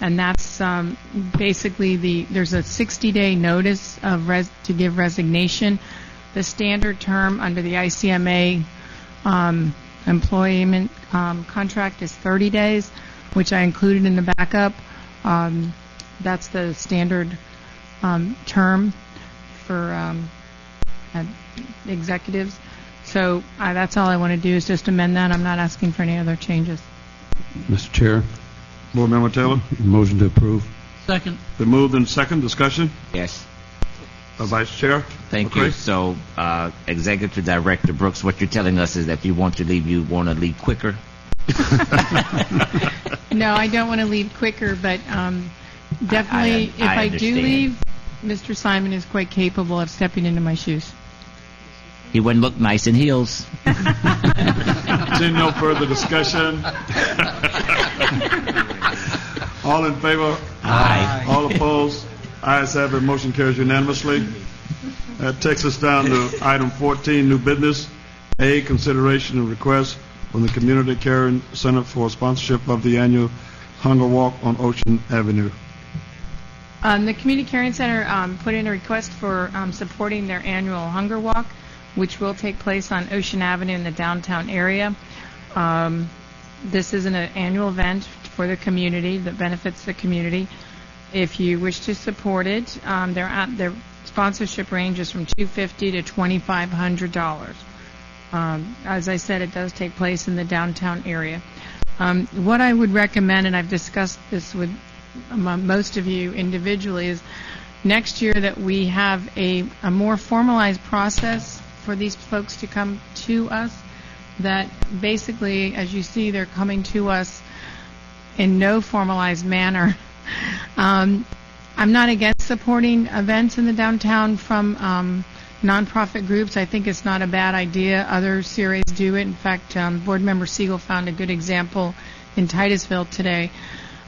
and that's basically there's a 60-day notice of to give resignation. The standard term under the ICMA employment contract is 30 days, which I included in the backup. That's the standard term for executives. So that's all I want to do is just amend that. I'm not asking for any other changes. Mr. Chair, Board Member Taylor. motion to approve. Second. Been moved in second. Discussion. Yes. Vice Chair. Thank Okay. you. So, Executive Director Brooks, what you're telling us is that if you want to leave quicker? No, I don't want to leave quicker, but definitely if I do understand. leave, Mr. Simon is quite capable of stepping into my shoes. He wouldn't look nice in heels. Seeing no further discussion. All in favor? Aye. All opposed? Ayes have it. Motion carries unanimously. That takes us down to item 14, new business. A, consideration and request from the Community Caring Center for sponsorship of the annual Hunger Walk on Ocean Avenue. The Community Caring Center put in a request for supporting their annual Hunger Walk, which will take place on Ocean Avenue in the downtown area. This is an annual event for the community that benefits the community. If you wish to support it, their sponsorship ranges from $250 to $2,500. As I said, it does take place in the downtown area. What I would recommend, and I've discussed this with most of you individually, is next year that we have a more formalized process for these folks to come to us, that basically, as you see, they're coming to us in no formalized manner. I'm not against supporting events in the downtown from nonprofit groups. I think it's not a bad idea. Other CRAs do it. In fact, Board Member Siegel found a good example in Titusville today,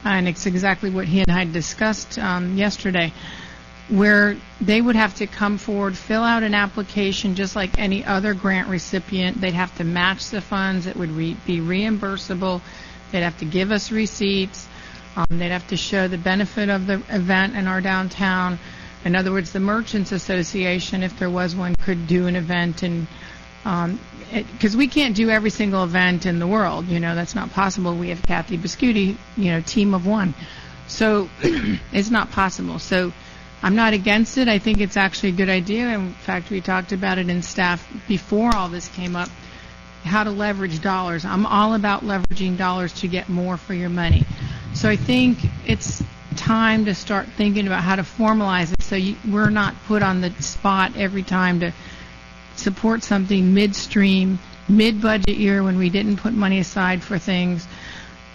and it's exactly what he and I discussed yesterday, where they would have to come forward, fill out an application just like any other grant recipient. They'd have to match the funds. It would be reimbursable. They'd have to give us receipts. They'd have to show the benefit of the event in our downtown. In other words, the Merchants Association, if there was one, could do an event, and because we can't do every single event in the world, that's not possible. We have Kathy Biscuiti, team of one, so it's not possible. So I'm not against it. I think it's actually a good idea. In fact, we talked about it in staff before all this came up, how to leverage dollars. I'm all about leveraging dollars to get more for your money. So I think it's time to start thinking about how to formalize it so we're not put on the spot every time to support something midstream, mid-budget year when we didn't put money aside for things,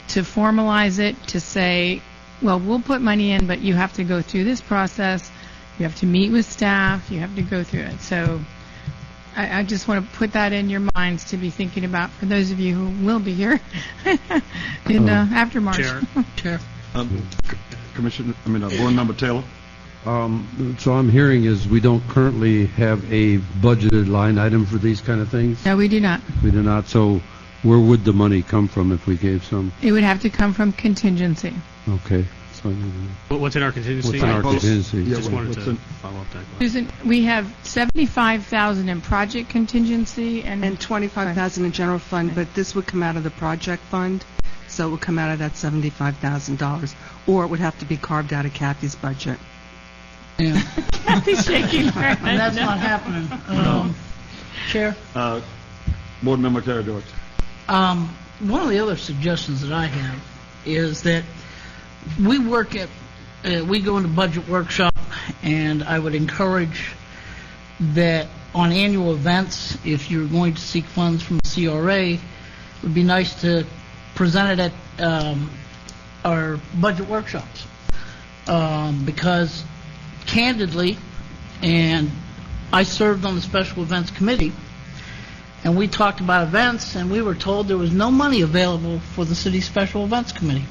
to formalize it, to say, well, we'll put money in, but you have to go through this process. You have to meet with staff. You have to go through it. So I just want to put that in your minds to be thinking about for those of you who will be here after March. Chair. Board Member Taylor. So I'm hearing is we don't currently have a budgeted line item for these kind of things? No, we do not. We do not. So where would the money come from if we gave some? It would have to come from contingency. Okay. So What's in our contingency? what's in our contingency? Yeah, Just wanted what's to in- follow up that question. Susan, we have $75,000 in project contingency and $25,000 in general fund, but this would come out of the project fund, so it would come out of that $75,000, or it would have to be carved out of Kathy's budget. Yeah. Kathy's shaking her head. And that's not happening. Chair? Board Member Terry George. One of the other suggestions that I have is that we we go into budget workshop, and I would encourage that on annual events, if you're going to seek funds from the CRA, it would be nice to present it at our budget workshops. Because candidly, and I served on the Special Events Committee, and we talked about events, and we were told there was no money available for the City Special Events Committee.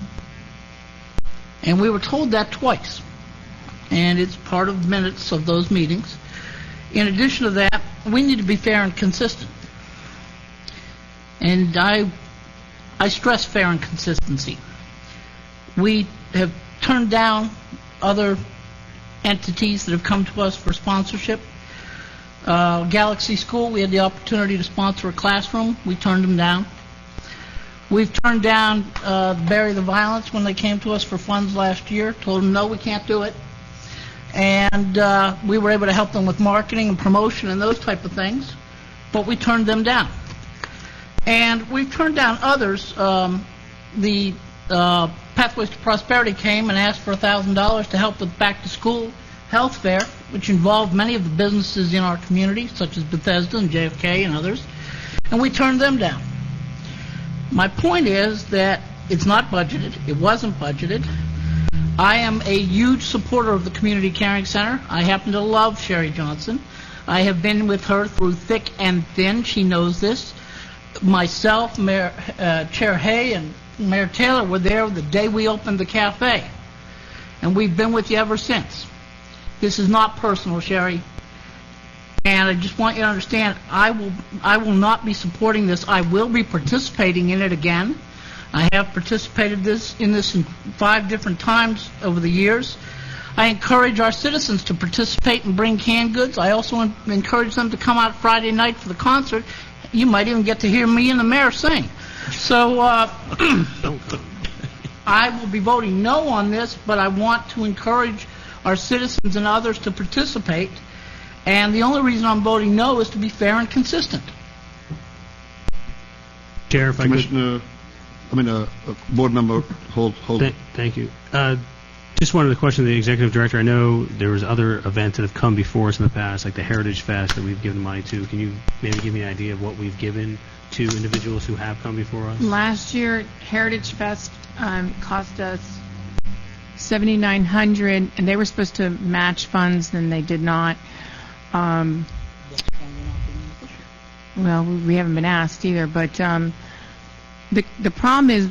And we were told that twice. And it's part of minutes of those meetings. In addition to that, we need to be fair and consistent. And I stress fair and consistency. We have turned down other entities that have come to us for sponsorship. Galaxy School, we had the opportunity to sponsor a classroom. We turned them down. We've turned down Bury the Violence when they came to us for funds last year. Told them, no, we can't do it. And we were able to help them with marketing and promotion and those type of things, but we turned them down. And we've turned down others. The Pathways to Prosperity came and asked for $1,000 to help with back-to-school health fair, which involved many of the businesses in our community, such as Bethesda and JFK and others, and we turned them down. My point is that it's not budgeted. It wasn't budgeted. I am a huge supporter of the Community Caring Center. I happen to love Sherry Johnson. I have been with her through thick and thin. She knows this. Myself, Chair Hay, and Mayor Taylor were there the day we opened the cafe, and we've been with you ever since. This is not personal, Sherry, and I just want you to understand, I will not be supporting this. I will be participating in it again. I have participated in this 5 different times over the years. I encourage our citizens to participate and bring canned goods. I also encourage them to come out Friday night for the concert. You might even get to hear me and the mayor sing. So I will be voting no on this, but I want to encourage our citizens and others to participate. And the only reason I'm voting no is to be fair and consistent. Chair, if I could. Board member, hold. Thank you. Just wanted to question the executive director. I know there was other events that have come before us in the past, like the Heritage Fest that we've given money to. Can you maybe give me an idea of what we've given to individuals who have come before us? Last year, Heritage Fest cost us $7,900, and they were supposed to match funds, and they did not. Well, we haven't been asked either, but the problem is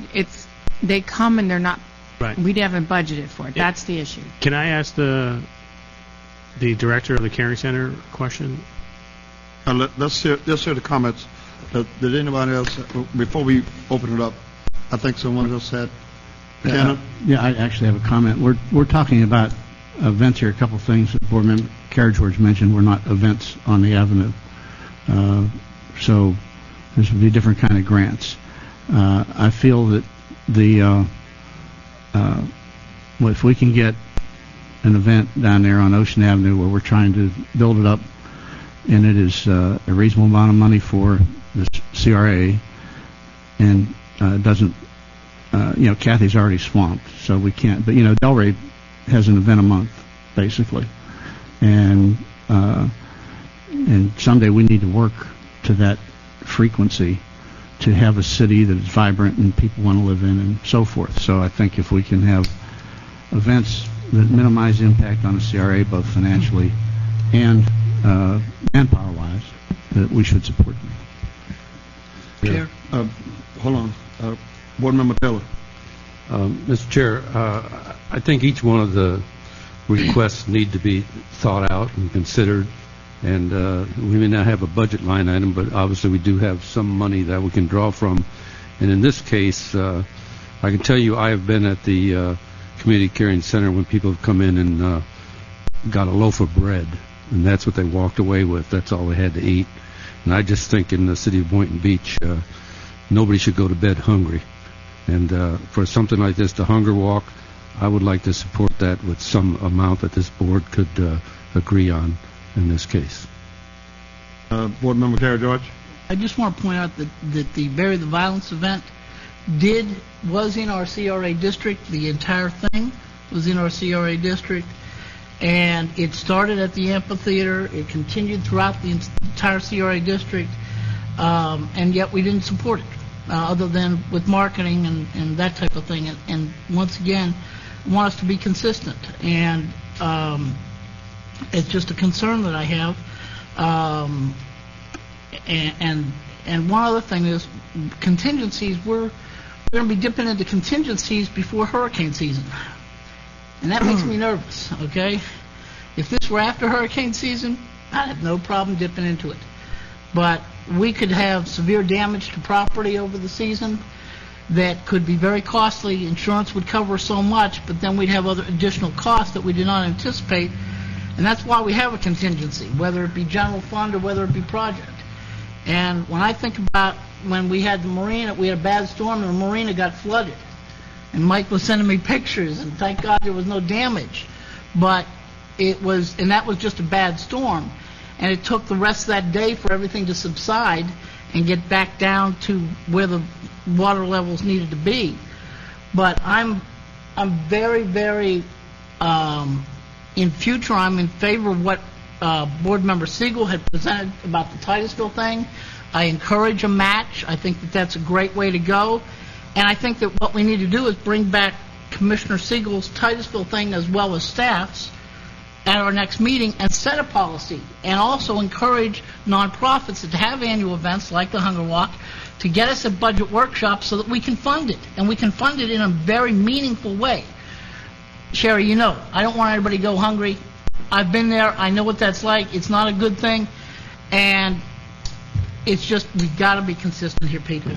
they come and they're not. Right. We haven't budgeted for it. That's the issue. Can I ask the director of the Caring Center a question? Let's hear the comments. Did anybody else, before we open it up, I think someone else had. Cannon? Yeah, I actually have a comment. We're talking about events here. A couple of things that Board Member Carriage George mentioned were not events on the avenue. So this would be different kind of grants. I feel that if we can get an event down there on Ocean Avenue where we're trying to build it up, and it is a reasonable amount of money for the CRA, and doesn't, Kathy's already swamped, so we can't. But Delray has an event a month, basically, and someday we need to work to that frequency to have a city that is vibrant and people want to live in and so forth. So I think if we can have events that minimize impact on the CRA, both financially and manpower-wise, that we should support them. Chair? Hold on. Board Member Taylor. Mr. Chair, I think each one of the requests need to be thought out and considered. And we may not have a budget line item, but obviously we do have some money that we can draw from. And in this case, I can tell you I have been at the Community Caring Center when people have come in and got a loaf of bread, and that's what they walked away with. That's all they had to eat. And I just think in the city of Boynton Beach, nobody should go to bed hungry. And for something like this, the Hunger Walk, I would like to support that with some amount that this board could agree on in this case. Board Member Carriage George. I just want to point out that the Bury the Violence event was in our CRA district. The entire thing was in our CRA district, and it started at the amphitheater. It continued throughout the entire CRA district, and yet we didn't support it, other than with marketing and that type of thing. And once again, I want us to be consistent. And it's just a concern that I have. And one other thing is contingencies. We're going to be dipping into contingencies before hurricane season, and that makes me nervous. Okay, if this were after hurricane season, I'd have no problem dipping into it. But we could have severe damage to property over the season, that could be very costly. Insurance would cover so much, but then we'd have other additional costs that we did not anticipate, and that's why we have a contingency, whether it be general fund or whether it be project. And when I think about when we had the marina, we had a bad storm and the marina got flooded. And Mike was sending me pictures, and thank God there was no damage. But it was, and that was just a bad storm. And it took the rest of that day for everything to subside and get back down to where the water levels needed to be. But I'm very, very, in future, I'm in favor of what Board Member Siegel had presented about the Titusville thing. I encourage a match. I think that that's a great way to go. And I think that what we need to do is bring back Commissioner Siegel's Titusville thing as well as staff's at our next meeting and set a policy, and also encourage nonprofits that have annual events like the Hunger Walk to get us a budget workshop so that we can fund it, and we can fund it in a very meaningful way. Sherry, you know, I don't want anybody to go hungry. I've been there. I know what that's like. It's not a good thing, and it's just, we've got to be consistent here, people.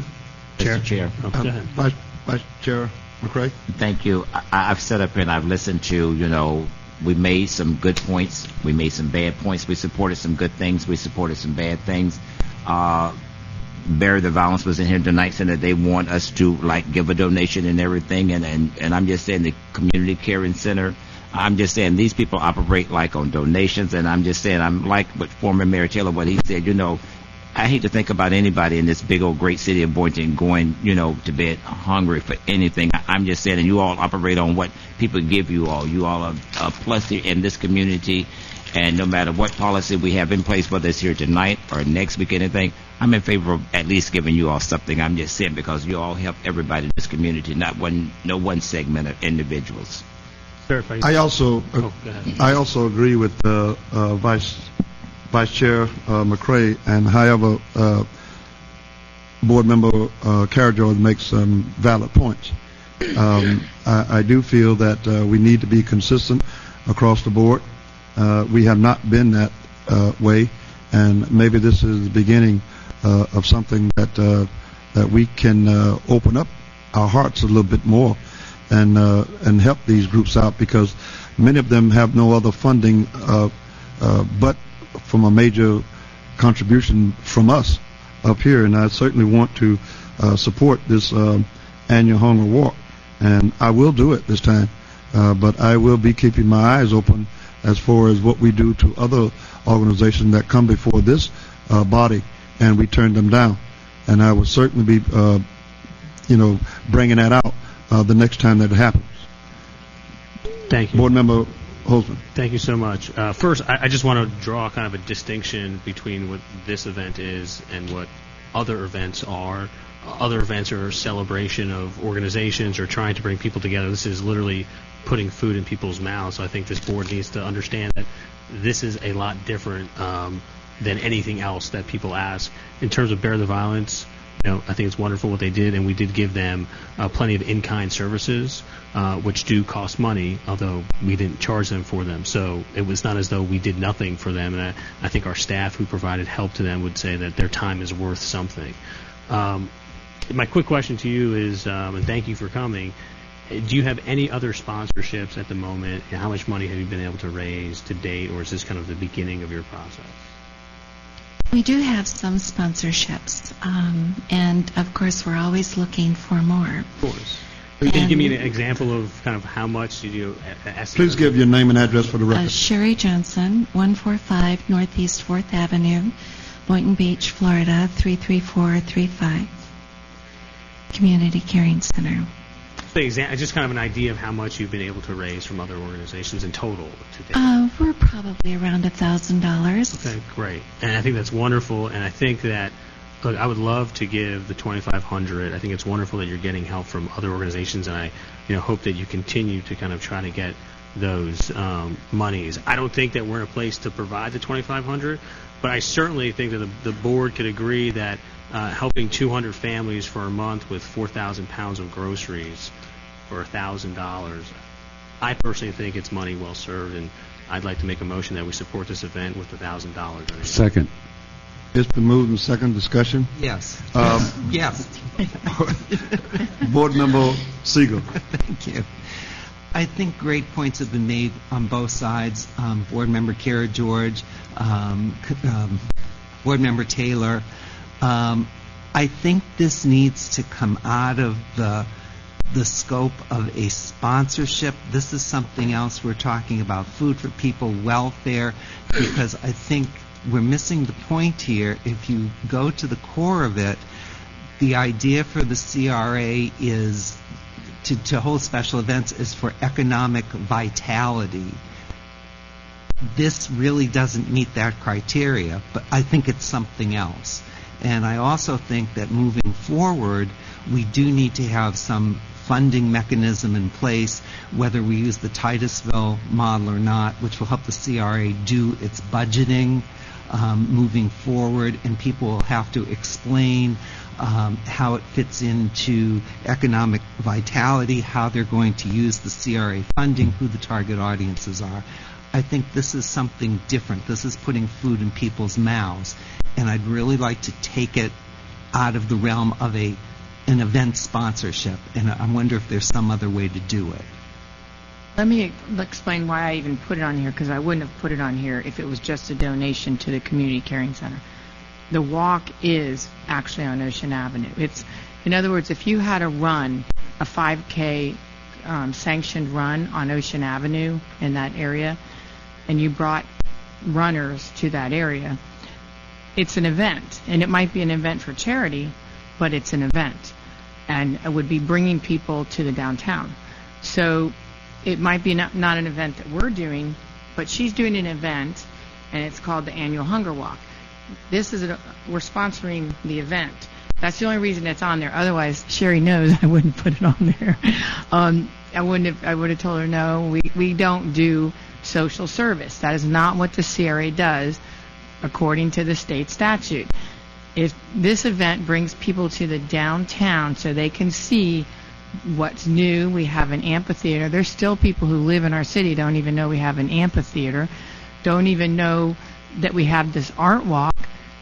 Mr. Chair. Oh, go ahead. Vice Chair McCray? Thank you. I've sat up here and I've listened to, you know, we made some good points. We made some bad points. We supported some good things. We supported some bad things. Bury the Violence was in here tonight saying that they want us to, like, give a donation and everything. And I'm just saying the Community Caring Center, I'm just saying these people operate, like, on donations. And I'm just saying, I'm like what former Mayor Taylor, what he said, you know, I hate to think about anybody in this big old great city of Boynton going, you know, to bed hungry for anything. I'm just saying, and you all operate on what people give you all. You all are a plus in this community, and no matter what policy we have in place, whether it's here tonight or next week, anything, I'm in favor of at least giving you all something. I'm just saying, because you all help everybody in this community, not no one segment of individuals. Sir, if I also go ahead. I also agree with Vice Chair McCray, and however Board Member Carrigeorge makes some valid points. I do feel that we need to be consistent across the board. We have not been that way, and maybe this is the beginning of something that we can open up our hearts a little bit more and help these groups out, because many of them have no other funding but from a major contribution from us up here. And I certainly want to support this annual Hunger Walk, and I will do it this time, but I will be keeping my eyes open as far as what we do to other organizations that come before this body and we turn them down. And I will certainly be bringing that out the next time that it happens. Thank you. Board Member Holzman. Thank you so much. First, I just want to draw kind of a distinction between what this event is and what other events are. Other events are a celebration of organizations or trying to bring people together. This is literally putting food in people's mouths. So I think this board needs to understand that this is a lot different than anything else that people ask. In terms of Bear the Violence, I think it's wonderful what they did, and we did give them plenty of in-kind services, which do cost money, although we didn't charge them for them. So it was not as though we did nothing for them, and I think our staff who provided help to them would say that their time is worth something. My quick question to you is, and thank you for coming, do you have any other sponsorships at the moment, and how much money have you been able to raise to date, or is this kind of the beginning of your process? We do have some sponsorships, and of course we're always looking for more. Of course. Can you give me an example of kind of how much did you estimate? Please give your name and address for the record. Sherry Johnson, 145 Northeast 4th Avenue, Boynton Beach, Florida, 33435. Community Caring Center. Just kind of an idea of how much you've been able to raise from other organizations in total to date. We're probably around $1,000. Okay, great. And I think that's wonderful. And I think that, look, I would love to give the $2,500. I think it's wonderful that you're getting help from other organizations, and I, hope that you continue to kind of try to get those monies. I don't think that we're in a place to provide the $2,500, but I certainly think that the board could agree that helping 200 families for a month with 4,000 pounds of groceries for $1,000, I personally think it's money well served, and I'd like to make a motion that we support this event with $1,000. Second. It's been moved and second. Discussion. Yes. Yes. Board Member Siegel. Thank you. I think great points have been made on both sides. Board Member Kara George, Board Member Taylor. I think this needs to come out of the scope of a sponsorship. This is something else. We're talking about food for people, welfare, because I think we're missing the point here. If you go to the core of it, the idea for the CRA is to hold special events is for economic vitality. This really doesn't meet that criteria, but I think it's something else. And I also think that moving forward, we do need to have some funding mechanism in place, whether we use the Titusville model or not, which will help the CRA do its budgeting moving forward, and people will have to explain how it fits into economic vitality, how they're going to use the CRA funding, who the target audiences are. I think this is something different. This is putting food in people's mouths, and I'd really like to take it out of the realm of an event sponsorship, and I wonder if there's some other way to do it. Let me explain why I even put it on here, because I wouldn't have put it on here if it was just a donation to the Community Caring Center. The walk is actually on Ocean Avenue. It's, in other words, if you had a run, a 5K sanctioned run on Ocean Avenue in that area, and you brought runners to that area, it's an event. And it might be an event for charity, but it's an event. And it would be bringing people to the downtown. So it might be not an event that we're doing, but she's doing an event, and it's called the Annual Hunger Walk. This is we're sponsoring the event. That's the only reason it's on there. Otherwise, Sherry knows I wouldn't put it on there. I would have told her no. We don't do social service. That is not what the CRA does, according to the state statute. If this event brings people to the downtown so they can see what's new, we have an amphitheater. There's still people who live in our city don't even know we have an amphitheater, don't even know that we have this art walk,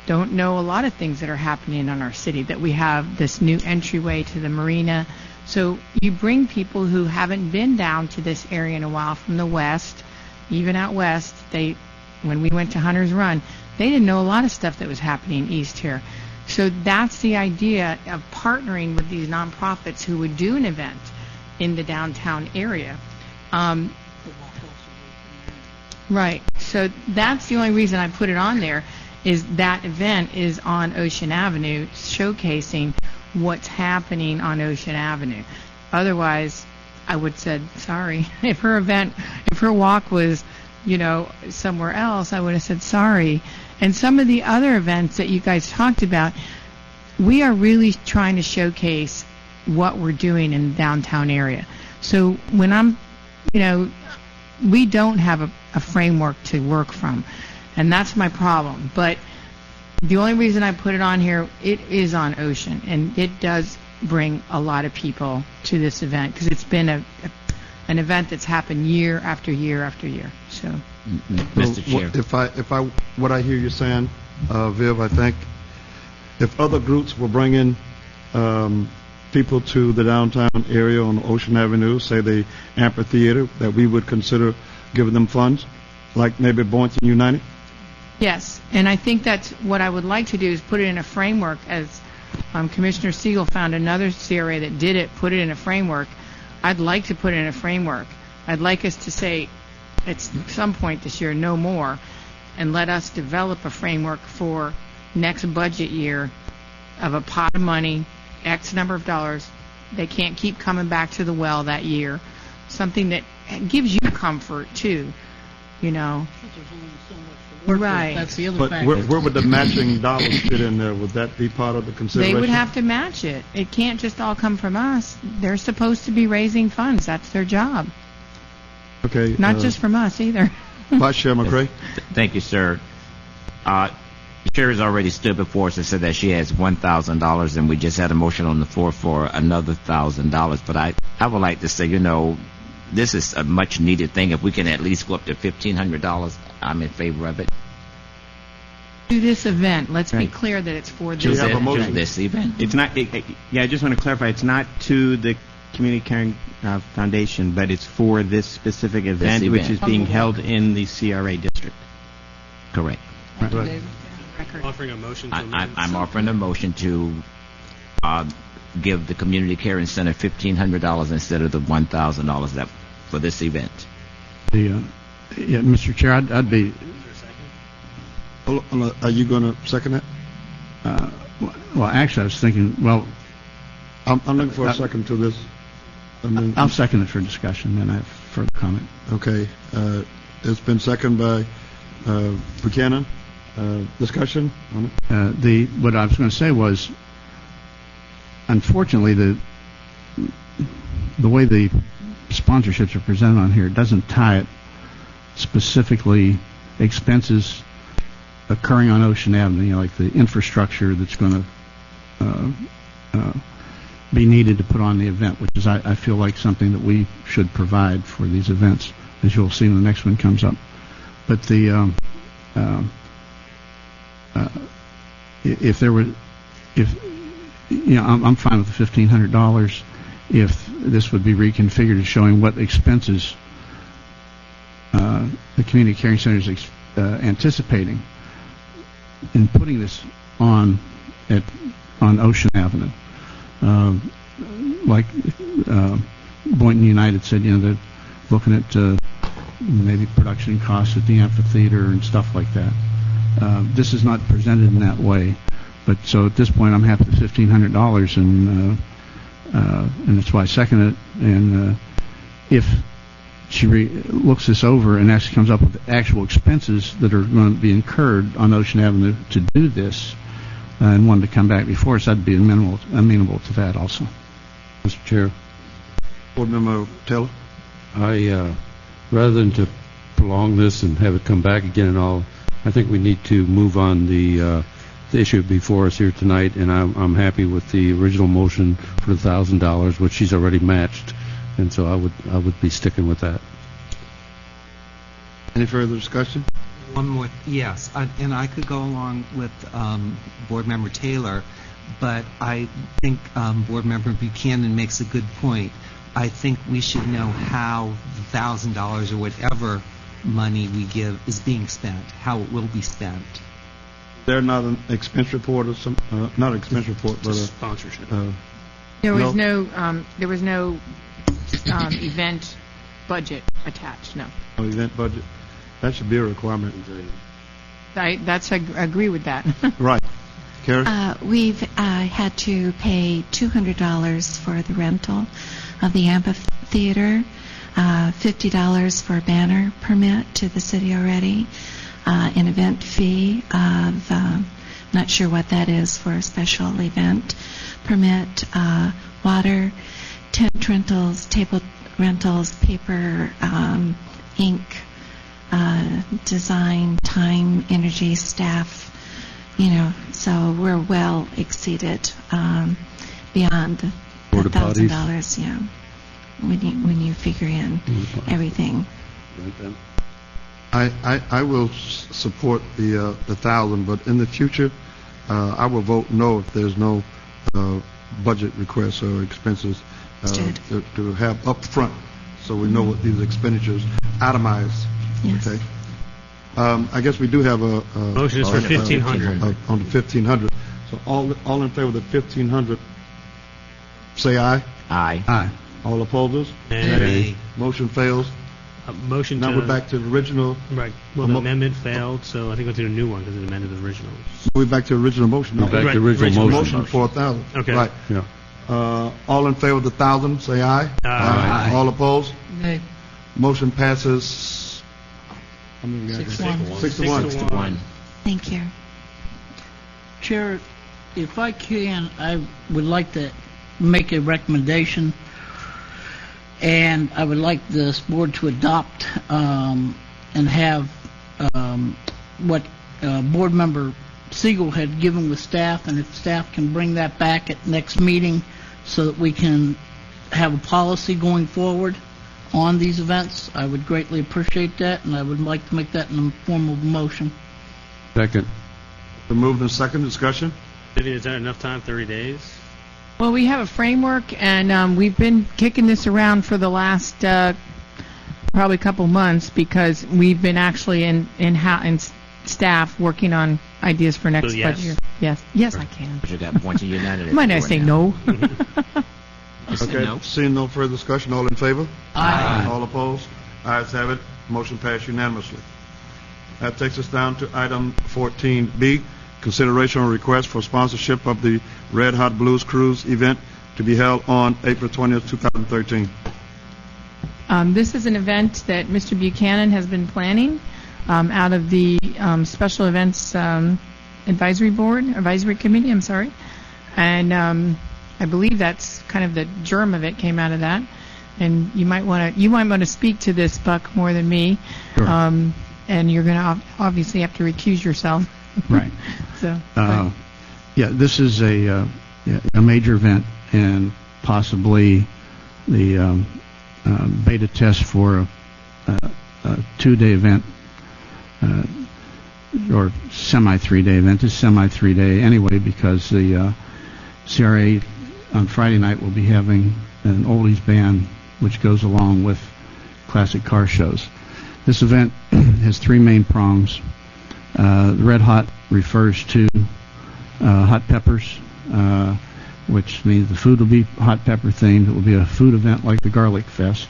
don't know a lot of things that are happening in our city, that we have this new entryway to the marina. So you bring people who haven't been down to this area in a while from the west, even out west. When we went to Hunter's Run, they didn't know a lot of stuff that was happening east here. So that's the idea of partnering with these nonprofits who would do an event in the downtown area. Right. So that's the only reason I put it on there, is that event is on Ocean Avenue, showcasing what's happening on Ocean Avenue. Otherwise, I would have said, sorry. If her walk was, somewhere else, I would have said sorry. And some of the other events that you guys talked about, we are really trying to showcase what we're doing in the downtown area. So when we don't have a framework to work from, and that's my problem. But the only reason I put it on here, it is on Ocean, and it does bring a lot of people to this event, because it's been an event that's happened year after year after year. So, Mr. Chair. What I hear you saying, Viv, I think if other groups were bringing people to the downtown area on Ocean Avenue, say the amphitheater, that we would consider giving them funds, like maybe Boynton United? yes, and I think that's what I would like to do, is put it in a framework, as Commissioner Siegel found another CRA that did it, put it in a framework. I'd like to put it in a framework. I'd like us to say at some point this year, no more, and let us develop a framework for next budget year of a pot of money, X number of dollars. They can't keep coming back to the well that year. Something that gives you comfort, too, Right. That's the other But factor. where would the matching dollars fit in there? Would that be part of the consideration? They would have to match it. It can't just all come from us. They're supposed to be raising funds. That's their job. Okay. Not just from us, either. Vice Chair McCray? Thank you, sir. Sherry's already stood before us and said that she has $1,000, and we just had a motion on the floor for another $1,000. But I would like to say, this is a much-needed thing. If we can at least go up to $1,500, I'm in favor of it. To this event, let's be Right. clear that it's for Do you this have a event. motion? This event. It's not, yeah, I just want to clarify, it's not to the Community Caring Foundation, but it's for this specific event, which is being held in the CRA district. Correct. Record. Offering a motion to I'm offering a motion to give the Community Care Center $1,500 instead of the $1,000 that for this event. Yeah, Mr. Chair, I'd be, Are you going to second that? well, actually, I was thinking, well, I'm looking for a second to this. I'll second it for discussion, then I have further comment. Okay, it's been seconded by Buchanan. Discussion on it? What I was going to say was, unfortunately, the way the sponsorships are presented on here, it doesn't tie it specifically expenses occurring on Ocean Avenue, like the infrastructure that's going to be needed to put on the event, which is, I feel like, something that we should provide for these events, as you'll see when the next one comes up. But if I'm fine with the $1,500 if this would be reconfigured as showing what expenses the Community Caring Center is anticipating in putting this on Ocean Avenue. Like Boynton United said, they're looking at maybe production costs at the amphitheater and stuff like that. This is not presented in that way, but so at this point I'm happy with $1,500, and that's why I second it. And if she looks this over and actually comes up with actual expenses that are going to be incurred on Ocean Avenue to do this, and wanted to come back before us, I'd be amenable to that also. Mr. Chair, Board Member Taylor? Rather than to prolong this and have it come back again and all, I think we need to move on the issue before us here tonight, and I'm happy with the original motion for the $1,000, which she's already matched, and so I would be sticking with that. Any further discussion? One more, yes, and I could go along with Board Member Taylor, but I think Board Member Buchanan makes a good point. I think we should know how the $1,000 or whatever money we give is being spent, how it will be spent. There not an expense report or some, not expense report, but sponsorship. There was no event budget attached, no. Event budget. That should be a requirement. I agree with that. Right. Carrie? We've had to pay $200 for the rental of the amphitheater, $50 for a banner permit to the city already, an event fee of, not sure what that is for a special event permit, water, tent rentals, table rentals, paper, ink, design, time, energy, staff, so we're well exceeded beyond the Porta potties. $1,000, yeah, when you figure in everything. I will support the 1,000, but in the future, I will vote no if there's no budget requests or expenses to have up front, so we know what these expenditures itemize. Yes. Okay. I guess we do have a Motion is for $1,500. On the 1,500. So all in favor of the 1,500, say aye. Aye. Aye. All opposers? And Motion fails. motion Now to... we're back to the original. Right. Well, the amendment failed, so I think we'll do a new one because it amended the original. We're back to the original motion. We're back to the original motion. For 1,000. Okay. Right. Yeah. All in favor of the 1,000, say aye. Aye. All opposed? Nay. Motion passes. How many we got? 6-1. 6-1. Thank you. Chair, if I can, I would like to make a recommendation, and I would like this board to adopt and have what board member Siegel had given with staff, and if staff can bring that back at next meeting so that we can have a policy going forward on these events, I would greatly appreciate that, and I would like to make that in the form of a motion. Second. Been moved and second. Discussion? Vivian, is that enough time, 30 days? Well, we have a framework, and we've been kicking this around for the last probably couple months because we've been actually in staff working on ideas for next So yes? budget year. Yes, I can. But you got points of unanimity. Might I say no? Just say Okay, no. seeing no further discussion, all in favor? Aye. All opposed? Ayes have it. Motion passed unanimously. That takes us down to item 14B, consideration or request for sponsorship of the Red Hot Blues Cruise event to be held on April 20th, 2013. This is an event that Mr. Buchanan has been planning out of the Special Events Advisory Committee, I'm sorry. And I believe that's kind of the germ of it came out of that. And you might want to speak to this, Buck, more than me. Sure. And you're going to obviously have to recuse yourself. Right. So. Yeah, this is a major event and possibly the beta test for a 2-day event or semi 3-day event. It's semi 3-day anyway because the CRA on Friday night will be having an oldies band which goes along with classic car shows. This event has 3 main prongs. The Red Hot refers to hot peppers, which means the food will be hot pepper themed. It will be a food event like the Garlic Fest,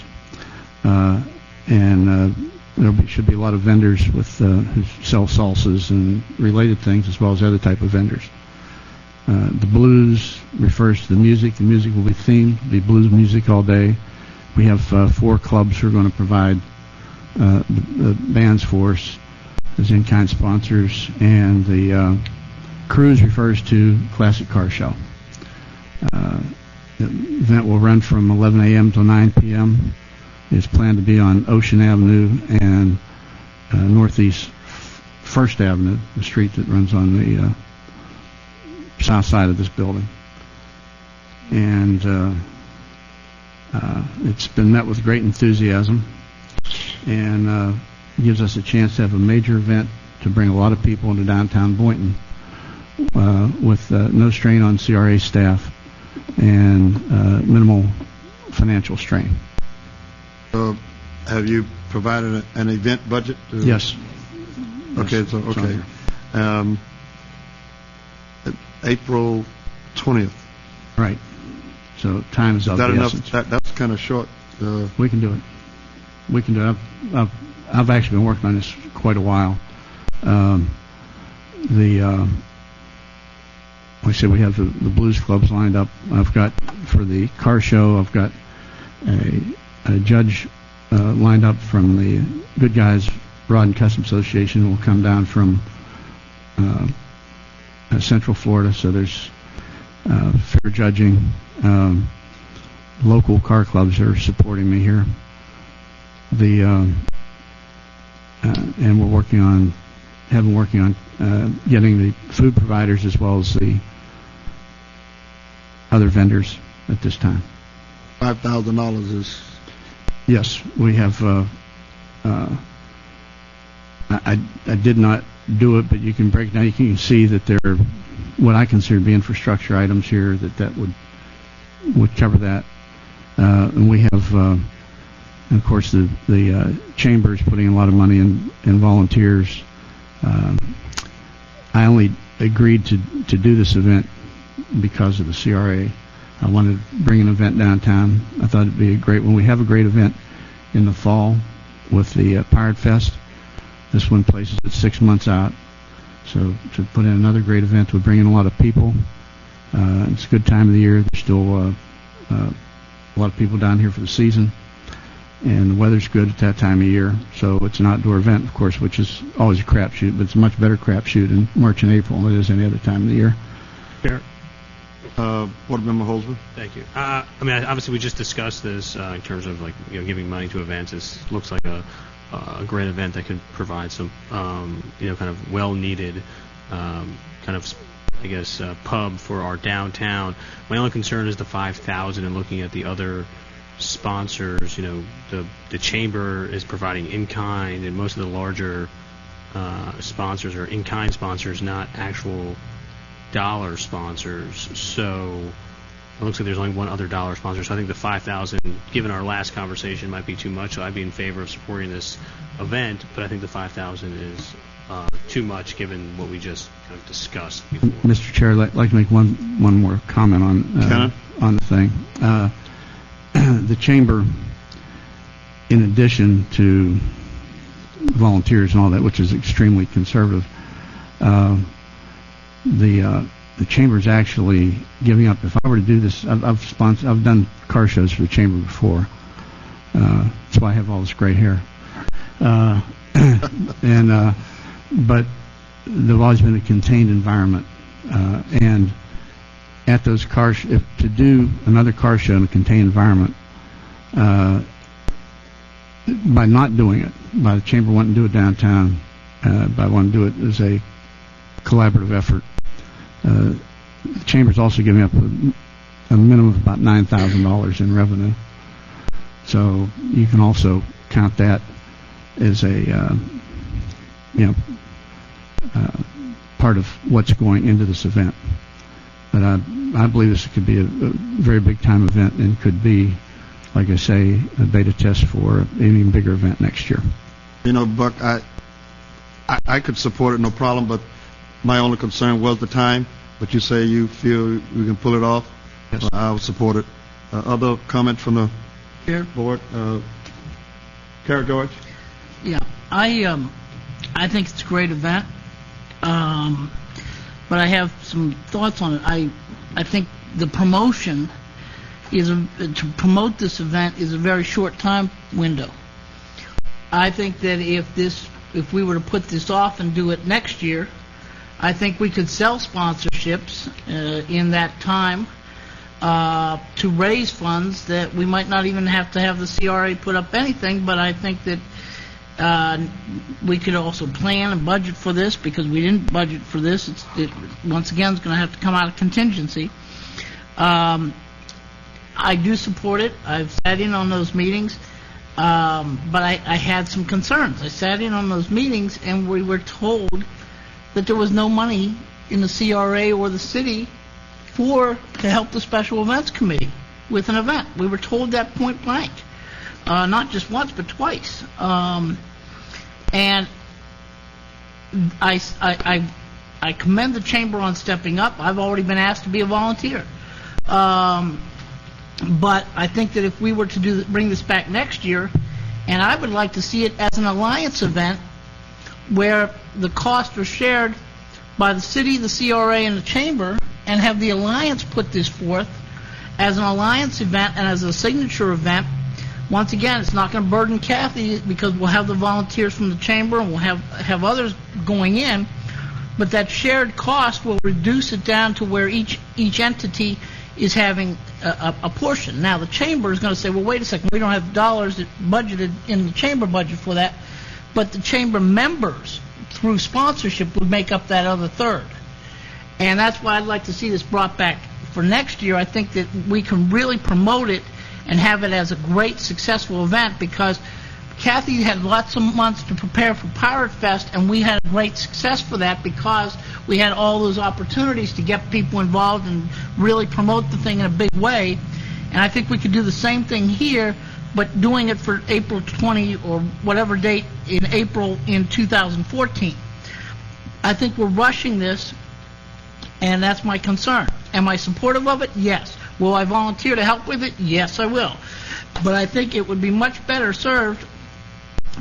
and there should be a lot of vendors with who sell salsas and related things, as well as other type of vendors. The blues refers to the music. The music will be themed. It'll be blues music all day. We have 4 clubs who are going to provide the bands for us as in-kind sponsors, and the cruise refers to classic car show. The event will run from 11 a.m. till 9 p.m. It's planned to be on Ocean Avenue and Northeast First Avenue, the street that runs on the south side of this building. And it's been met with great enthusiasm, and gives us a chance to have a major event to bring a lot of people into downtown Boynton with no strain on CRA staff and minimal financial strain. Have you provided an event budget? Yes. Okay, Yes, so, it's on okay. April 20th. Right. So time is Is of that the enough? essence. That's kind of short. We can do it. We can do it. I've actually been working on this quite a while. Like I said, we have the blues clubs lined up. I've got, for the car show, I've got a judge lined up from the Good Guys Rod and Custom Association who will come down from Central Florida. So there's fair judging. Local car clubs are supporting me here. And we're working on getting the food providers as well as the other vendors at this time. $5,000 is. Yes, we have. I did not do it, but you can break down. You can see that there are what I consider to be infrastructure items here that would cover that. And we have, of course, the chamber is putting a lot of money in volunteers. I only agreed to do this event because of the CRA. I wanted to bring an event downtown. I thought it'd be a great when we have a great event in the fall with the Pirate Fest. This one places it 6 months out. So to put in another great event would bring in a lot of people. It's a good time of the year. There's still a lot of people down here for the season, and the weather's good at that time of year. So it's an outdoor event, of course, which is always a crapshoot, but it's a much better crapshoot in March and April than it is any other time of the year. Fair. Board Member Holsworth. Thank you. I mean, obviously, we just discussed this in terms of giving money to events. This looks like a great event that could provide some kind of well-needed kind of, I guess, pub for our downtown. My only concern is the 5,000 and looking at the other sponsors. The chamber is providing in kind, and most of the larger sponsors or in-kind sponsors, not actual dollar sponsors. So it looks like there's only one other dollar sponsor. So I think the $5,000, given our last conversation, might be too much. So I'd be in favor of supporting this event, but I think the $5,000 is too much given what we just kind of discussed before. Mr. Chair, I'd like to make one more comment on the thing. The chamber, in addition to volunteers and all that, which is extremely conservative, the chamber is actually giving up. If I were to do this, I've done car shows for the chamber before. That's why I have all this gray hair. But there's always been a contained environment, and at those to do another car show in a contained environment, by not doing it, by the chamber wanting to do it downtown, by wanting to do it as a collaborative effort, the chamber's also giving up a minimum of about $9,000 in revenue. So you can also count that as a part of what's going into this event. But I believe this could be a very big time event and could be, like I say, a beta test for an even bigger event next year. Buck, I could support it, no problem, but my only concern was the time. But you say you feel we can pull it off? Yes. I would support it. Other comment from the board? Kara George? Yeah, I think it's a great event, but I have some thoughts on it. I think the promotion to promote this event is a very short time window. I think that if we were to put this off and do it next year, I think we could sell sponsorships in that time to raise funds that we might not even have to have the CRA put up anything, but I think that we could also plan and budget for this, because we didn't budget for this. Once again, it's going to have to come out of contingency. I do support it. I've sat in on those meetings, but I had some concerns. I sat in on those meetings, and we were told that there was no money in the CRA or the city to help the Special Events Committee with an event. We were told that point blank, not just once but twice. And I commend the chamber on stepping up. I've already been asked to be a volunteer. But I think that if we were to bring this back next year, and I would like to see it as an alliance event where the costs are shared by the city, the CRA, and the chamber, and have the alliance put this forth as an alliance event and as a signature event. Once again, it's not going to burden Kathy, because we'll have the volunteers from the chamber and we'll have others going in, but that shared cost will reduce it down to where each entity is having a portion. Now, the chamber is going to say, well, wait a second, we don't have dollars budgeted in the chamber budget for that, but the chamber members, through sponsorship, would make up that other third. And that's why I'd like to see this brought back for next year. I think that we can really promote it and have it as a great, successful event, because Kathy had lots of months to prepare for Pirate Fest, and we had a great success for that because we had all those opportunities to get people involved and really promote the thing in a big way. And I think we could do the same thing here, but doing it for April 20 or whatever date in April in 2014. I think we're rushing this, and that's my concern. Am I supportive of it? Yes. Will I volunteer to help with it? Yes, I will. But I think it would be much better served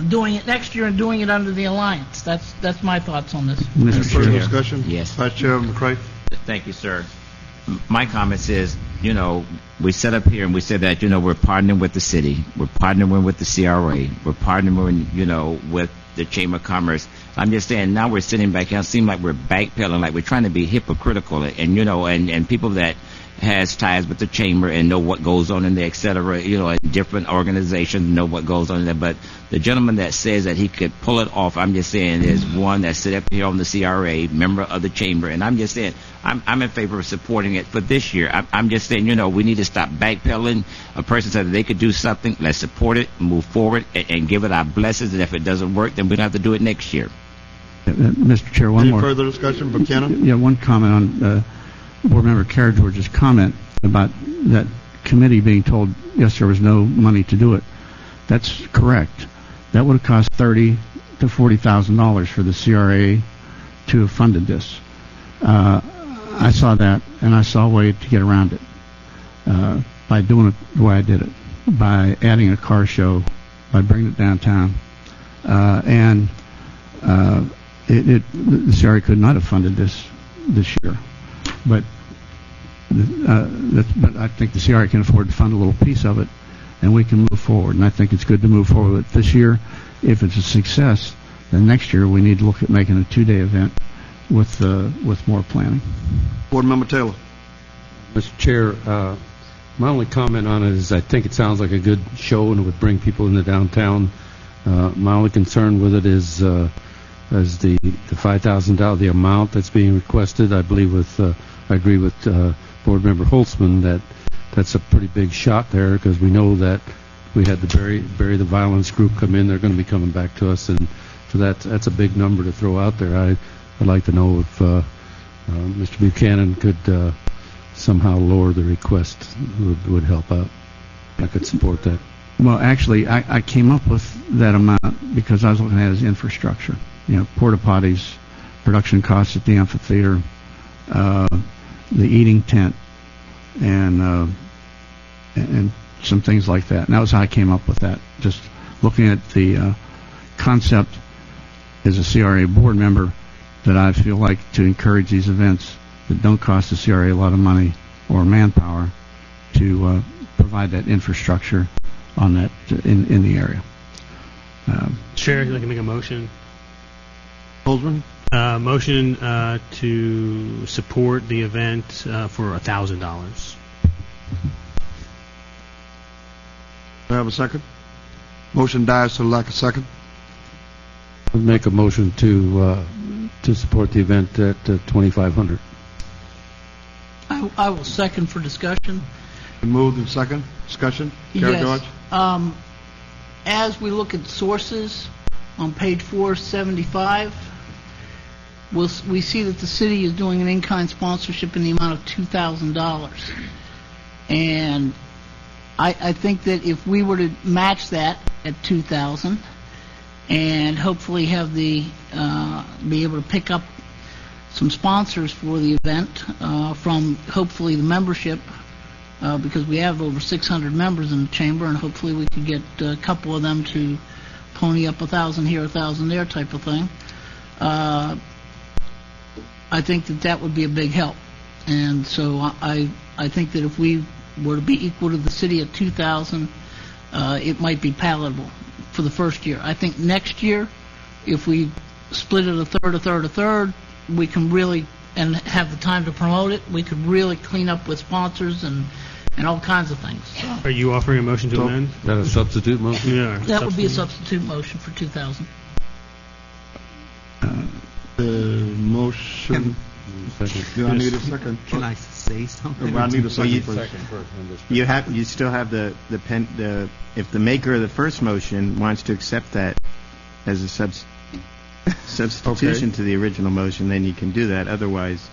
doing it next year and doing it under the alliance. That's my thoughts on this. Any further discussion? Yes. Vice Chair McCray? Thank you, sir. My comments is, we set up here and we said that, we're partnering with the city, we're partnering with the CRA, we're partnering, with the Chamber of Commerce. I'm just saying, now we're sitting back here, it seems like we're backpedaling, like we're trying to be hypocritical, and, and people that has ties with the chamber and know what goes on in there, et cetera, and different organizations know what goes on in there. But the gentleman that says that he could pull it off, I'm just saying, is one that sit up here on the CRA, member of the chamber, and I'm just saying, I'm in favor of supporting it for this year. I'm just saying, we need to stop backpedaling. A person said that they could do something, let's support it, move forward, and give it our blessings, and if it doesn't work, then we don't have to do it next year. Mr. Chair, one Any more. further discussion? Buchanan? Yeah, one comment on Board Member Carrigeorge's comment about that committee being told, yes, there was no money to do it. That's correct. That would have cost $30,000 to $40,000 for the CRA to have funded this. I saw that, and I saw a way to get around it by doing it the way I did it, by adding a car show, by bringing it downtown, and the CRA could not have funded this year, but I think the CRA can afford to fund a little piece of it, and we can move forward. And I think it's good to move forward with it this year. If it's a success, then next year we need to look at making a 2-day event with more planning. Board Member Taylor. Mr. Chair, my only comment on it is I think it sounds like a good show and it would bring people into downtown. My only concern with it is the $5,000, the amount that's being requested. I agree with Board Member Holtzman that that's a pretty big shot there, because we know that we had the Bury the Violence group come in. They're going to be coming back to us, and so that's a big number to throw out there. I'd like to know if Mr. Buchanan could somehow lower the request. Would help out. I could support that. Well, actually, I came up with that amount because I was looking at it as infrastructure. Porta potties, production costs at the amphitheater, the eating tent, and some things like that. And that was how I came up with that. Just looking at the concept as a CRA board member, that I feel like to encourage these events that don't cost the CRA a lot of money or manpower to provide that infrastructure on that in the area. Chair, I'd like to make a motion. Holtzman? Motion to support the event for $1,000. Do I have a second? Motion dies to lack a second. I'd make a motion to support the event at $2,500. I will second for discussion. Been moved and second. Discussion? Carrie George? Yes. As we look at sources on page 475, we see that the city is doing an in-kind sponsorship in the amount of $2,000. And I think that if we were to match that at $2,000 and hopefully have be able to pick up some sponsors for the event from hopefully the membership, because we have over 600 members in the chamber, and hopefully we could get a couple of them to pony up 1,000 here, 1,000 there type of thing. I think that would be a big help. And so I think that if we were to be equal to the city at 2,000, it might be palatable for the first year. I think next year, if we split it a third, we can really, and have the time to promote it, we could really clean up with sponsors and all kinds of things. So Are you offering a motion to amend? Is that a substitute motion? Yeah. that would be a substitute motion for 2,000. The motion. Do I need a second? Can I say something? I need a second Well, first. You still have the if the maker of the first motion wants to accept that as a substitution to the original motion, then you can do that. Otherwise,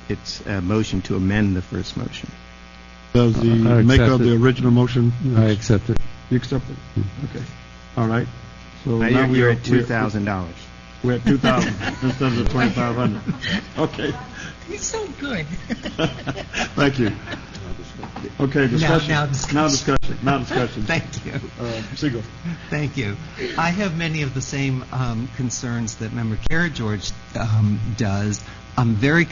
it's a motion to amend the first motion. Does the I maker accept of the it. original motion? I accept it. You accept it? Okay. All right. So Now now you're at $2,000. We're at 2,000 instead of the 2,500. Okay. He's so good. Thank you. Okay, discussion. Now discussion. Now discussion. Thank you. Siegel. Thank you. I have many of the same concerns that Member Carrigeorge does. I'm very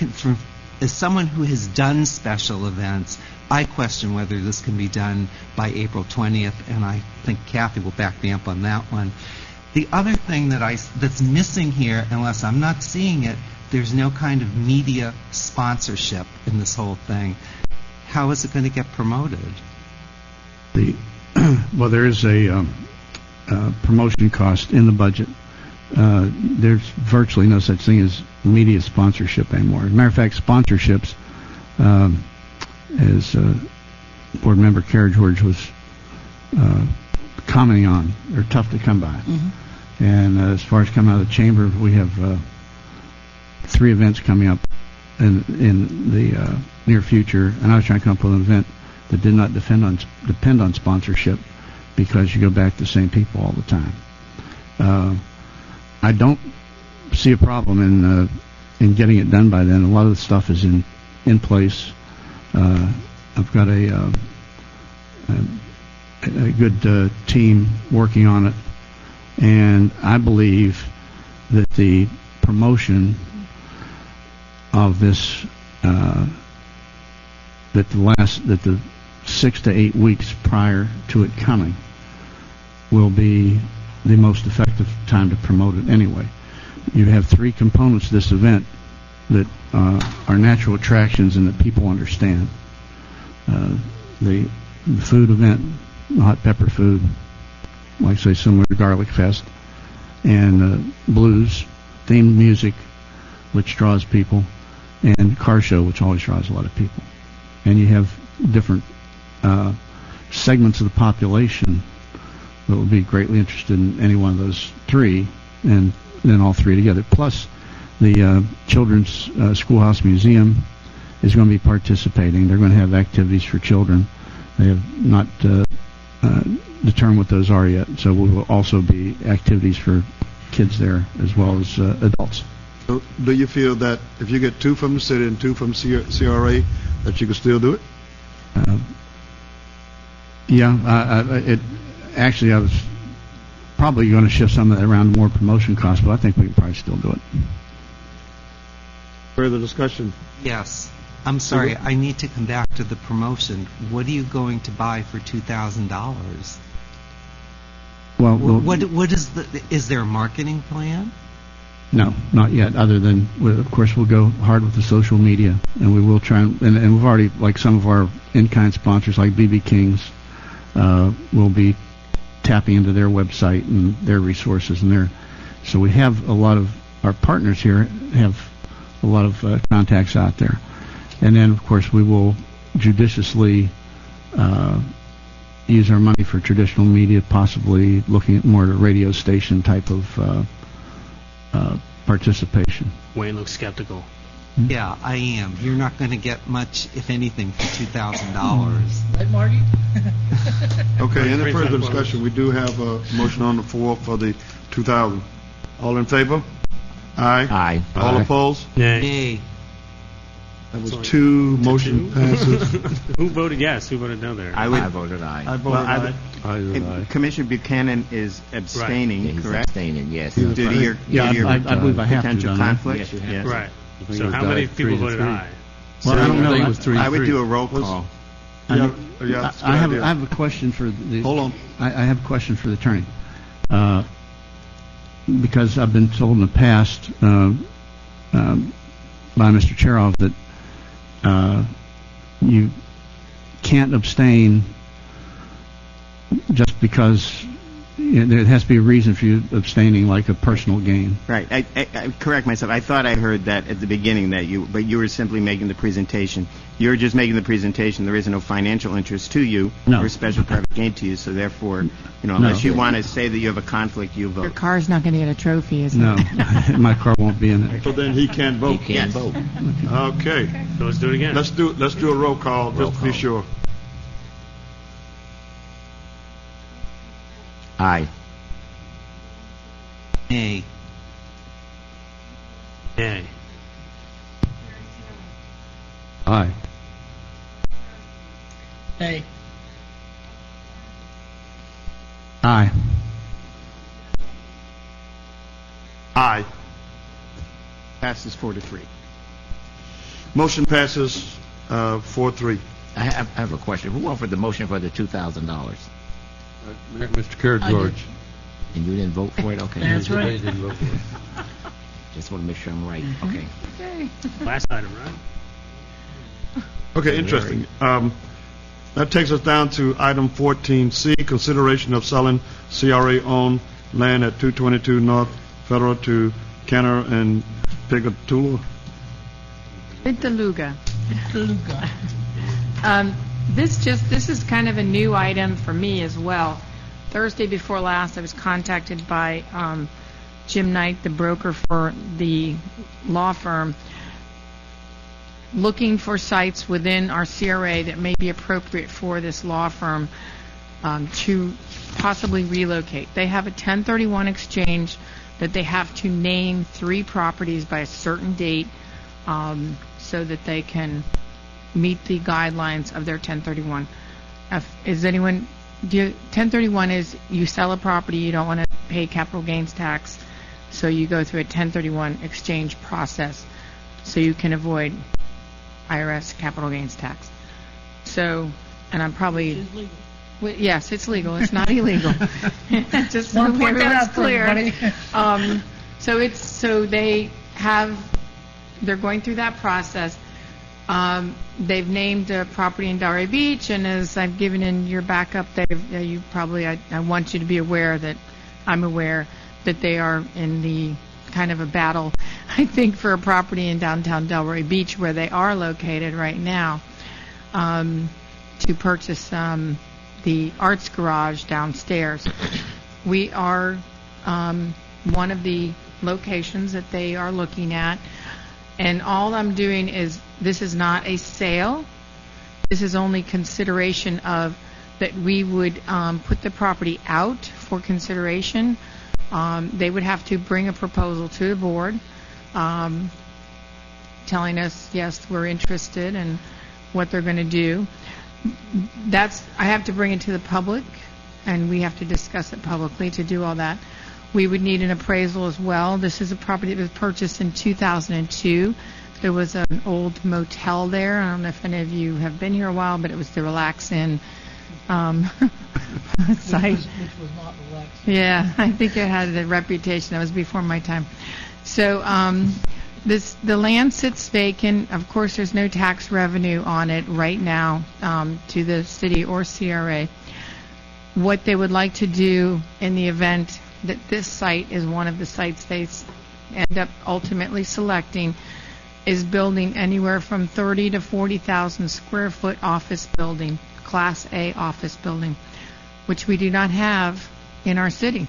as someone who has done special events, I question whether this can be done by April 20th, and I think Kathy will back me up on that one. The other thing that's missing here, unless I'm not seeing it, there's no kind of media sponsorship in this whole thing. How is it going to get promoted? Well, there is a promotion cost in the budget. There's virtually no such thing as media sponsorship anymore. As a matter of fact, sponsorships, as Board Member Carrigeorge was commenting on, are tough to come by. And as far as coming out of the chamber, we have 3 events coming up in the near future. And I was trying to come up with an event that did not depend on sponsorship, because you go back to the same people all the time. I don't see a problem in getting it done by then. A lot of the stuff is in place. I've got a good team working on it, and I believe that the promotion of this that the 6 to 8 weeks prior to it coming will be the most effective time to promote it anyway. You have 3 components to this event that are natural attractions and that people understand. The food event, the hot pepper food, like say similar to Garlic Fest, and blues, themed music, which draws people, and car show, which always draws a lot of people. And you have different segments of the population that will be greatly interested in any one of those 3, and then all 3 together. Plus, the Children's Schoolhouse Museum is going to be participating. They're going to have activities for children. They have not determined what those are yet, so we will also be activities for kids there as well as adults. So do you feel that if you get 2 from the city and 2 from CRA, that you can still do it? Actually, I was probably going to shift some of that around to more promotion costs, but I think we can probably still do it. Further discussion? Yes. I'm sorry, I need to come back to the promotion. What are you going to buy for $2,000? Well, What is there a marketing plan? no, not yet, other than, of course, we'll go hard with the social media, and we will try, and we've already, like some of our in-kind sponsors, like BB King's, will be tapping into their website and their resources, and so we have a lot of our partners here have a lot of contacts out there. And then, of course, we will judiciously use our money for traditional media, possibly looking at more of a radio station type of participation. Wayne looks skeptical. Yeah, I am. You're not going to get much, if anything, for $2,000. Right, Marty? Okay, any further discussion? We do have a motion on the floor for the 2,000. All in favor? Aye. Aye. All Aye. opposed? Yay. That was 2, motion passes. Who voted yes? Who voted no there? I voted aye. I voted Well, aye. And Commissioner Buchanan is abstaining, Yeah, he's correct? abstaining, yes. Due to your, Yeah, I believe I have to, potential don't I? conflict? Yes, you have. Right. I think it So was how many died people 3 to voted 3. aye? Well, I don't know. think it was 3 to I would 3. do a roll call. I have a question for the... Hold on. I have a question for the attorney. Because I've been told in the past by Mr. Cheroff that you can't abstain just because there has to be a reason for you abstaining, like a personal gain. Right. I correct myself. I thought I heard that at the beginning but you were simply making the presentation. You're just making the presentation. There is no financial interest to you No. or special private gain to you. So therefore, unless you want to say that you have a conflict, you Your vote. car's not going to get a trophy, is it? No, my car won't be in it. So then he can't You vote. can't vote. Okay. So let's do it again. Let's do a roll call, just to be sure. Aye. Nay. Nay. Aye. Hey, Aye. Aye. Passes 4-3. Motion passes 4-3. I have a question. Who offered the motion for the $2,000? Mr. Kerr George. And you didn't vote for it? Okay. That's right. They didn't vote for it. Just want to make sure I'm right. Okay. Last item, right? Okay, interesting. That takes us down to item 14C, consideration of selling CRA-owned land at 222 North Federal to Kenner and Pigatula. Pintaluga. Luca. This is kind of a new item for me as well. Thursday before last, I was contacted by Jim Knight, the broker for the law firm, looking for sites within our CRA that may be appropriate for this law firm to possibly relocate. They have a 1031 exchange that they have to name 3 properties by a certain date so that they can meet the guidelines of their 1031. Is anyone, 1031 is you sell a property, you don't want to pay capital gains tax, so you go through a 1031 exchange process so you can avoid IRS capital gains tax. So, and I'm probably... Well, yes, it's legal. It's not illegal. Just so everyone's clear. They're going through that process. They've named a property in Delray Beach, and as I've given in your backup, I want you to be aware that I'm aware that they are in the kind of a battle, I think, for a property in downtown Delray Beach where they are located right now to purchase the arts garage downstairs. We are one of the locations that they are looking at, and all I'm doing is, this is not a sale. This is only consideration of that we would put the property out for consideration. They would have to bring a proposal to the board telling us, yes, we're interested and what they're going to do. I have to bring it to the public, and we have to discuss it publicly to do all that. We would need an appraisal as well. This is a property that was purchased in 2002. There was an old motel there. I don't know if any of you have been here a while, but it was the Relax Inn site. Which was not relaxed. Yeah, I think it had a reputation. That was before my time. So the land sits vacant. Of course, there's no tax revenue on it right now to the city or CRA. What they would like to do in the event that this site is one of the sites they end up ultimately selecting is building anywhere from 30 to 40,000 square foot office building, Class A office building, which we do not have in our city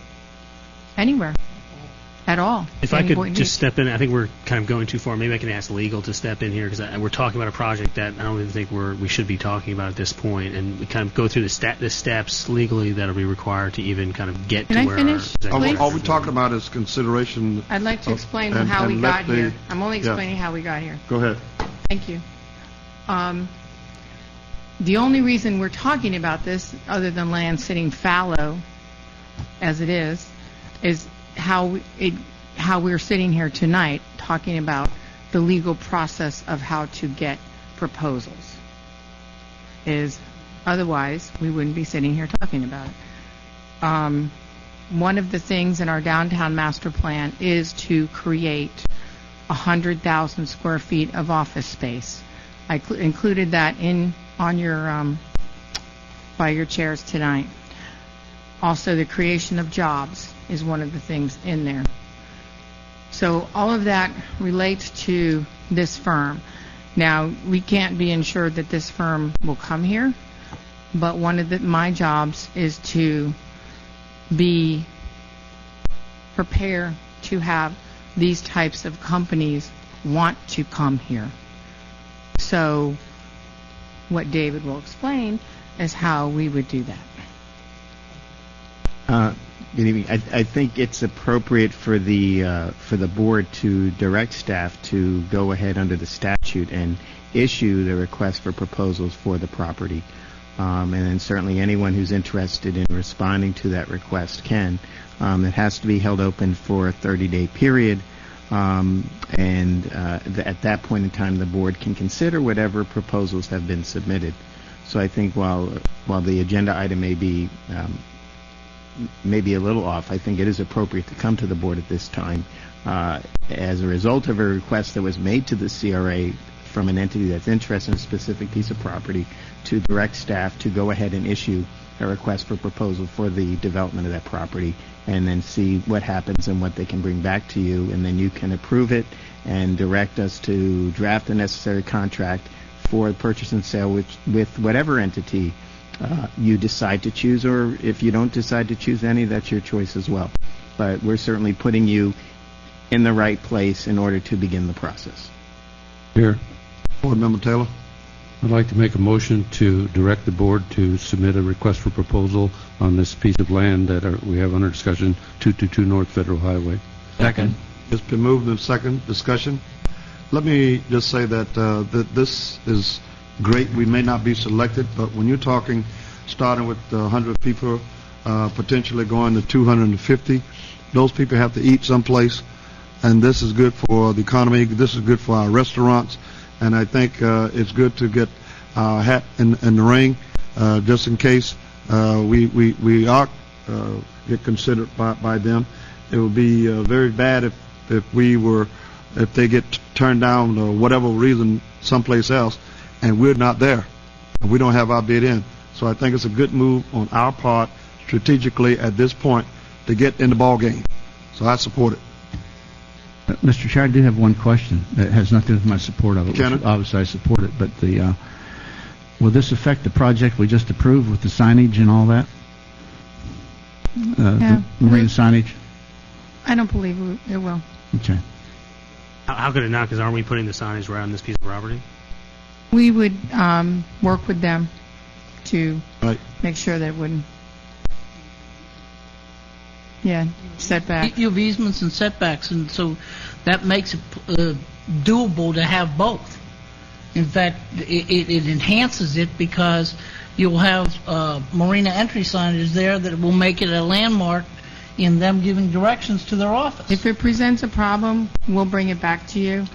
anywhere. At all. If I could just step in, I think we're kind of going too far. Maybe I can ask legal to step in here, because we're talking about a project that I don't even think we should be talking about at this point, and we kind of go through the steps legally that will be required to even kind of get to where. Can I finish? All we're talking about is consideration. I'd like to explain how we got here. I'm only explaining how we got here. Go ahead. Thank you. The only reason we're talking about this, other than land sitting fallow, as it is how we're sitting here tonight talking about the legal process of how to get proposals. Otherwise, we wouldn't be sitting here talking about it. One of the things in our downtown master plan is to create 100,000 square feet of office space. I included that on your by your chairs tonight. Also, the creation of jobs is one of the things in there. So all of that relates to this firm. Now, we can't be ensured that this firm will come here, but one of my jobs is to be prepared to have these types of companies want to come here. So what David will explain is how we would do that. Good evening. I think it's appropriate for the board to direct staff to go ahead under the statute and issue the request for proposals for the property. And then certainly anyone who's interested in responding to that request can. It has to be held open for a 30-day period. At that point in time, the board can consider whatever proposals have been submitted. So I think while the agenda item may be a little off, I think it is appropriate to come to the board at this time as a result of a request that was made to the CRA from an entity that's interested in a specific piece of property to direct staff to go ahead and issue a request for proposal for the development of that property, and then see what happens and what they can bring back to you, and then you can approve it and direct us to draft the necessary contract for the purchase and sale with whatever entity you decide to choose, or if you don't decide to choose any, that's your choice as well. But we're certainly putting you in the right place in order to begin the process. Chair, Board Member Taylor. I'd like to make a motion to direct the board to submit a request for proposal on this piece of land that we have under discussion, 222 North Federal Highway. Second. It's been moved in second discussion. Let me just say that this is great. We may not be selected, but when you're talking, starting with 100 people, potentially going to 250, those people have to eat someplace, and this is good for the economy. This is good for our restaurants, and I think it's good to get our hat in the ring, just in case we are get considered by them. It would be very bad if they get turned down or whatever reason someplace else, and we're not there, and we don't have our bid in. So I think it's a good move on our part, strategically at this point, to get in the ball game. So I support it. Mr. Chair, I do have one question that has nothing to do with my support of it. Kenneth? Obviously, I support it, but will this affect the project we just approved with the signage and all that? Yeah. The marine signage? I don't believe it will. Okay. How could it not? Because aren't we putting the signage right on this piece of property? We would work with them to Right. make sure that it wouldn't, setback. You have easements and setbacks, and so that makes it doable to have both. In fact, it enhances it because you'll have marina entry signage there that will make it a landmark in them giving directions to their office. If it presents a problem, we'll bring it back to you.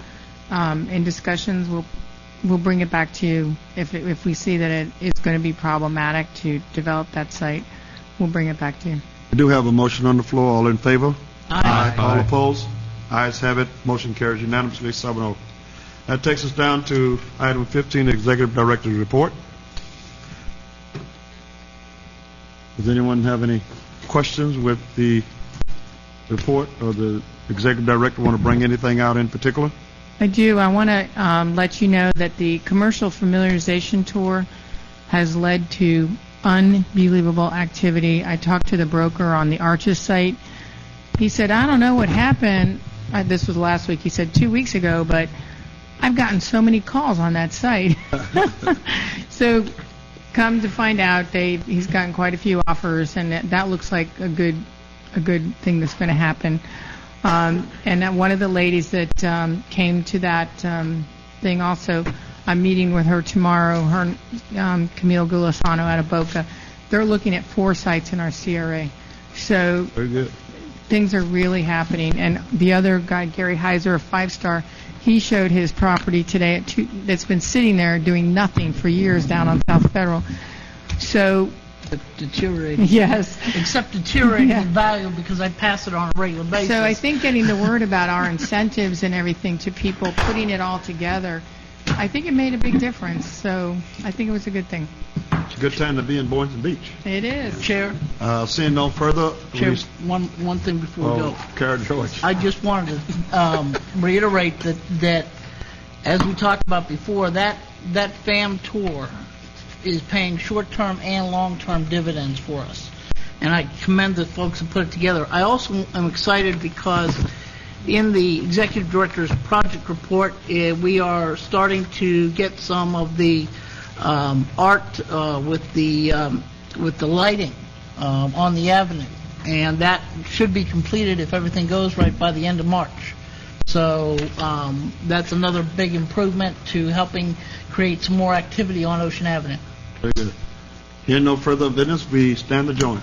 In discussions, we'll bring it back to you. If we see that it is going to be problematic to develop that site, we'll bring it back to you. We do have a motion on the floor. All in favor? Aye. All opposed? Ayes have it. Motion carries unanimously, 7-0. That takes us down to item 15, Executive Director's Report. Does anyone have any questions with the report, or the Executive Director want to bring anything out in particular? I do. I want to let you know that the commercial familiarization tour has led to unbelievable activity. I talked to the broker on the Arches site. He said, I don't know what happened. This was last week. He said 2 weeks ago, but I've gotten so many calls on that site. So come to find out, he's gotten quite a few offers, and that looks like a good thing that's going to happen. And one of the ladies that came to that thing also, I'm meeting with her tomorrow, her Camille Gulasano out of Boca. They're looking at 4 sites in our CRA. So Very good. things are really happening. And the other guy, Gary Heiser, a 5-star, he showed his property today that's been sitting there doing nothing for years down on South Federal. So, Deteriorating. yes. Except deteriorating Yeah. in value because I pass it on a regular basis. So I think getting the word about our incentives and everything to people, putting it all together, I think it made a big difference. So I think it was a good thing. It's a good time to be in Boynton Beach. It is. Chair, Seeing no further, Chair, one thing before we go. Karen George. I just wanted to reiterate that as we talked about before, that FAM tour is paying short-term and long-term dividends for us. And I commend the folks who put it together. I also am excited because in the Executive Director's project report, we are starting to get some of the art with the lighting on the avenue. And that should be completed, if everything goes right, by the end of March. So that's another big improvement to helping create some more activity on Ocean Avenue. Very good. Hearing no further business, we stand adjourned.